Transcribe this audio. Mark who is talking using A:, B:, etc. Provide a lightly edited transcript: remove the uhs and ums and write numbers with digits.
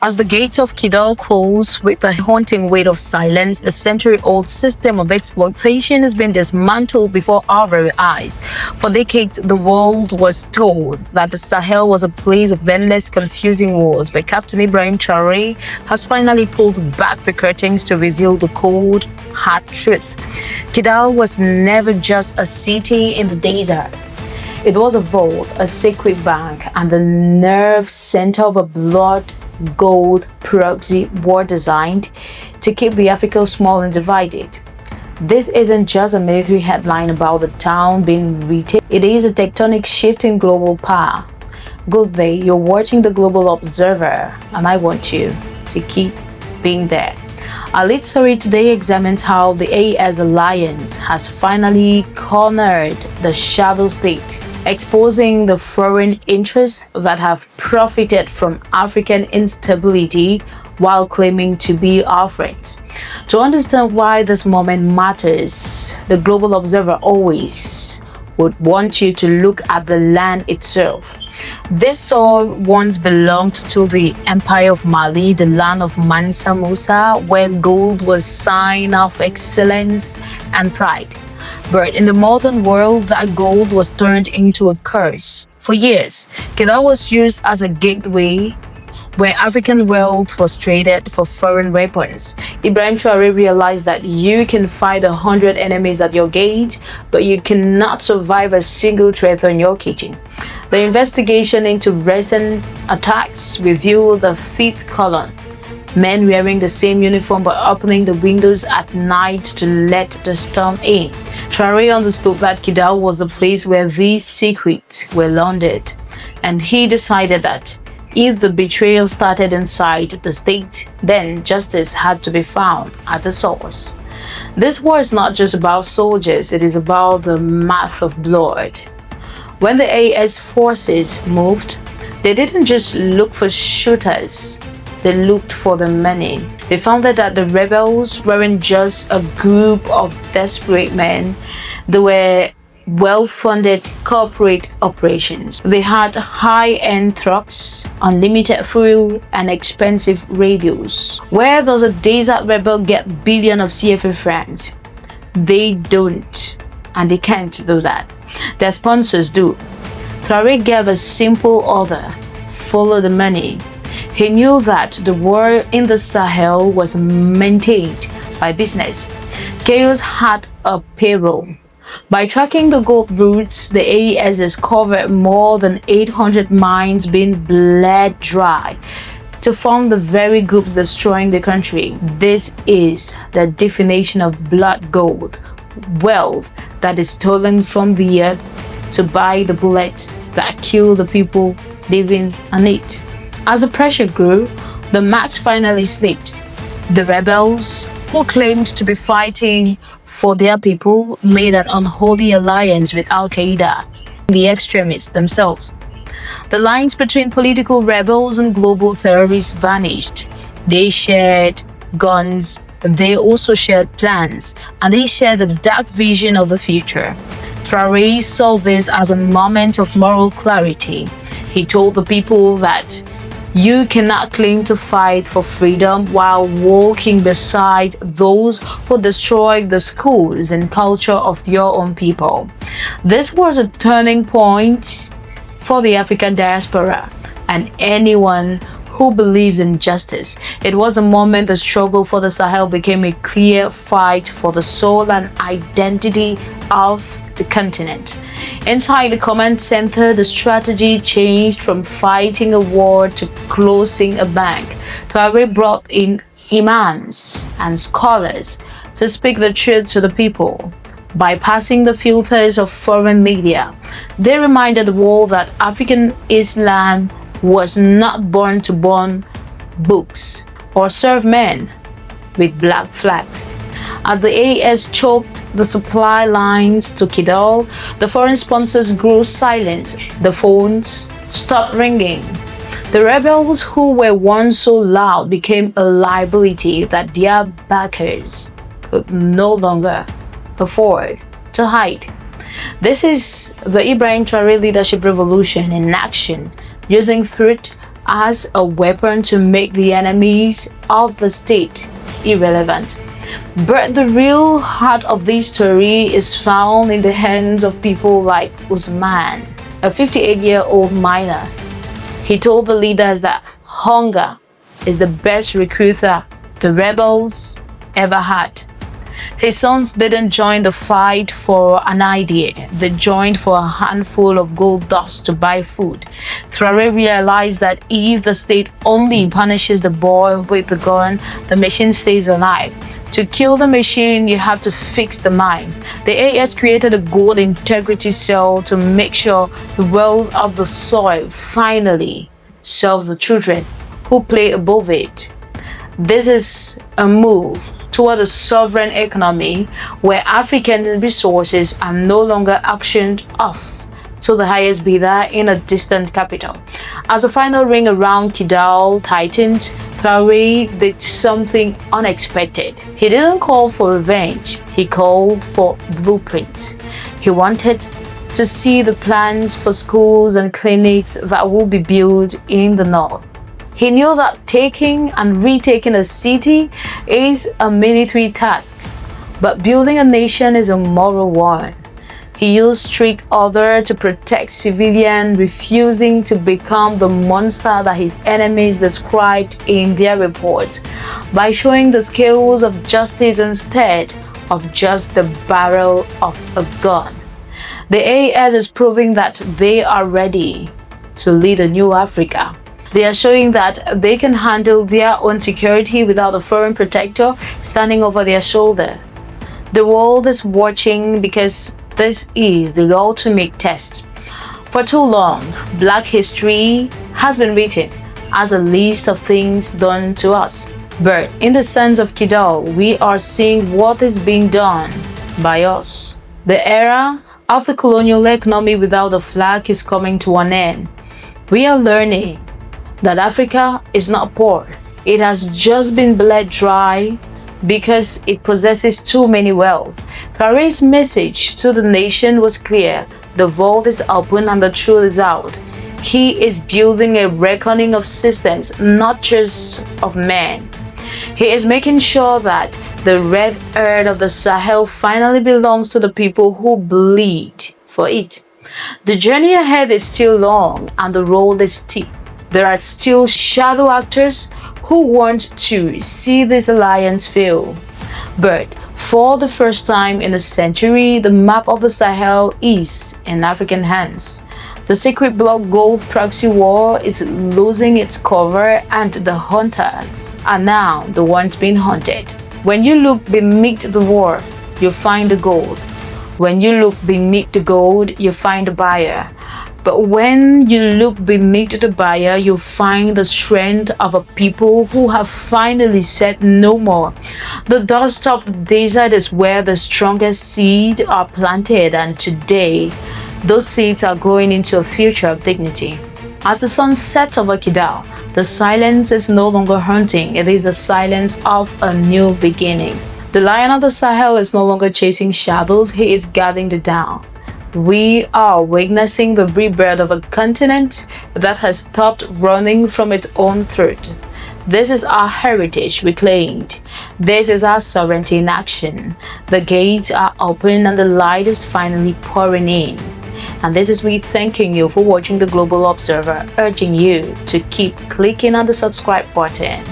A: As the gates of Kidal close with the haunting weight of silence, a century-old system of exploitation has been dismantled before our very eyes. For decades, the world was told that the Sahel was a place of endless, confusing wars, but Captain Ibrahim Traoré has finally pulled back the curtains to reveal the cold, hard truth. Kidal was never just a city in the desert. It was a vault, a sacred bank, and the nerve center of a gold Proxy war designed to keep the Africa small and divided. This isn't just a military headline about the town being retaken. It is a tectonic shift in global power. Good day, you're watching the Global Observer, and I want you to keep being there. Our lead story today examines how the AES alliance has finally cornered the shadow state, exposing the foreign interests that have profited from African instability while claiming to be our friends. To understand why this moment matters, the Global Observer always would want you to look at the land itself. This soil once belonged to the Empire of Mali, the land of Mansa Musa, where gold was sign of excellence and pride. But in the modern world, that gold was turned into a curse. For years, Kidal was used as a gateway where African wealth was traded for foreign weapons. Ibrahim Traoré realized that you can fight 100 enemies at your gate, but you cannot survive a single threat on your kitchen. The investigation into recent attacks revealed the fifth column. Men wearing the same uniform but opening the windows at night to let the storm in. Traoré understood that Kidal was the place where these secrets were laundered, and he decided that if the betrayal started inside the state, then justice had to be found at the source. This war is not just about soldiers, it is about the math of blood. When the AES forces moved, they didn't just look for shooters. They looked for the money. They found that the rebels weren't just a group of desperate men. They were well-funded corporate operations. They had high-end trucks, unlimited fuel, and expensive radios. Where does a desert rebel get billions of CFA francs? They don't, and they can't do that. Their sponsors do. Traoré gave a simple order: follow the money. He knew that the war in the Sahel was maintained by business. Chaos had a payroll. By tracking the gold routes, the AES has covered more than 800 mines being bled dry to form the very groups destroying the country. This is the definition of blood gold, wealth that is stolen from the earth to buy the bullets that kill the people living on it. As the pressure grew, the marks finally slipped. The rebels, who claimed to be fighting for their people, made an unholy alliance with Al-Qaeda, the extremists themselves. The lines between political rebels and global terrorists vanished. They shared guns, they also shared plans, and they shared a dark vision of the future. Traoré saw this as a moment of moral clarity. He told the people that you cannot claim to fight for freedom while walking beside those who destroyed the schools and culture of your own people. This was a turning point for the African diaspora and anyone who believes in justice. It was the moment the struggle for the Sahel became a clear fight for the soul and identity of the continent. Inside the command center, the strategy changed from fighting a war to closing a bank. Traoré brought in imams and scholars to speak the truth to the people. Bypassing the filters of foreign media, they reminded the world that African Islam was not born to burn books or serve men with black flags. As the AES choked the supply lines to Kidal, the foreign sponsors grew silent. The phones stopped ringing. The rebels who were once so loud became a liability that their backers could no longer afford to hide. This is the Ibrahim Traore leadership revolution in action, using threat as a weapon to make the enemies of the state irrelevant. But the real heart of this story is found in the hands of people like Usman, a 58-year-old miner. He told the leaders that hunger is the best recruiter the rebels ever had. His sons didn't join the fight for an idea, they joined for a handful of gold dust to buy food. Traoré realized that if the state only punishes the boy with the gun, the machine stays alive. To kill the machine, you have to fix the minds. The AES created a gold integrity cell to make sure the wealth of the soil finally serves the children who play above it. This is a move toward a sovereign economy where African resources are no longer auctioned off to the highest bidder in a distant capital. As the final ring around Kidal tightened, Traoré did something unexpected. He didn't call for revenge, he called for blueprints. He wanted to see the plans for schools and clinics that will be built in the north. He knew that taking and retaking a city is a military task, but building a nation is a moral one. He used strict order to protect civilians, refusing to become the monster that his enemies described in their reports, by showing the scales of justice instead of just the barrel of a gun. The AES is proving that they are ready to lead a new Africa. They are showing that they can handle their own security without a foreign protector standing over their shoulder. The world is watching because this is the ultimate test. For too long, Black history has been written as a list of things done to us. But in the sense of Kidal, we are seeing what is being done by us. The era of the colonial economy without a flag is coming to an end. We are learning that Africa is not poor. It has just been bled dry because it possesses too many wealth. Traoré's message to the nation was clear. The vault is open and the truth is out. He is building a reckoning of systems, not just of men. He is making sure that the red earth of the Sahel finally belongs to the people who bleed for it. The journey ahead is still long and the road is steep. There are still shadow actors who want to see this alliance fail. But for the first time in a century, the map of the Sahel is in African hands. The secret block gold proxy war is losing its cover and the hunters are now the ones being hunted. When you look beneath the war, you find the gold. When you look beneath the gold, you find the buyer. But when you look beneath the buyer, you find the strength of a people who have finally said no more. The dust of the desert is where the strongest seeds are planted, and today, those seeds are growing into a future of dignity. As the sun sets over Kidal, the silence is no longer hunting, it is the silence of a new beginning. The lion of the Sahel is no longer chasing shadows, he is gathering them down. We are witnessing the rebirth of a continent that has stopped running from its own throat. This is our heritage reclaimed. This is our sovereignty in action. The gates are open and the light is finally pouring in. And this is me thanking you for watching the Global Observer, urging you to keep clicking on the subscribe button.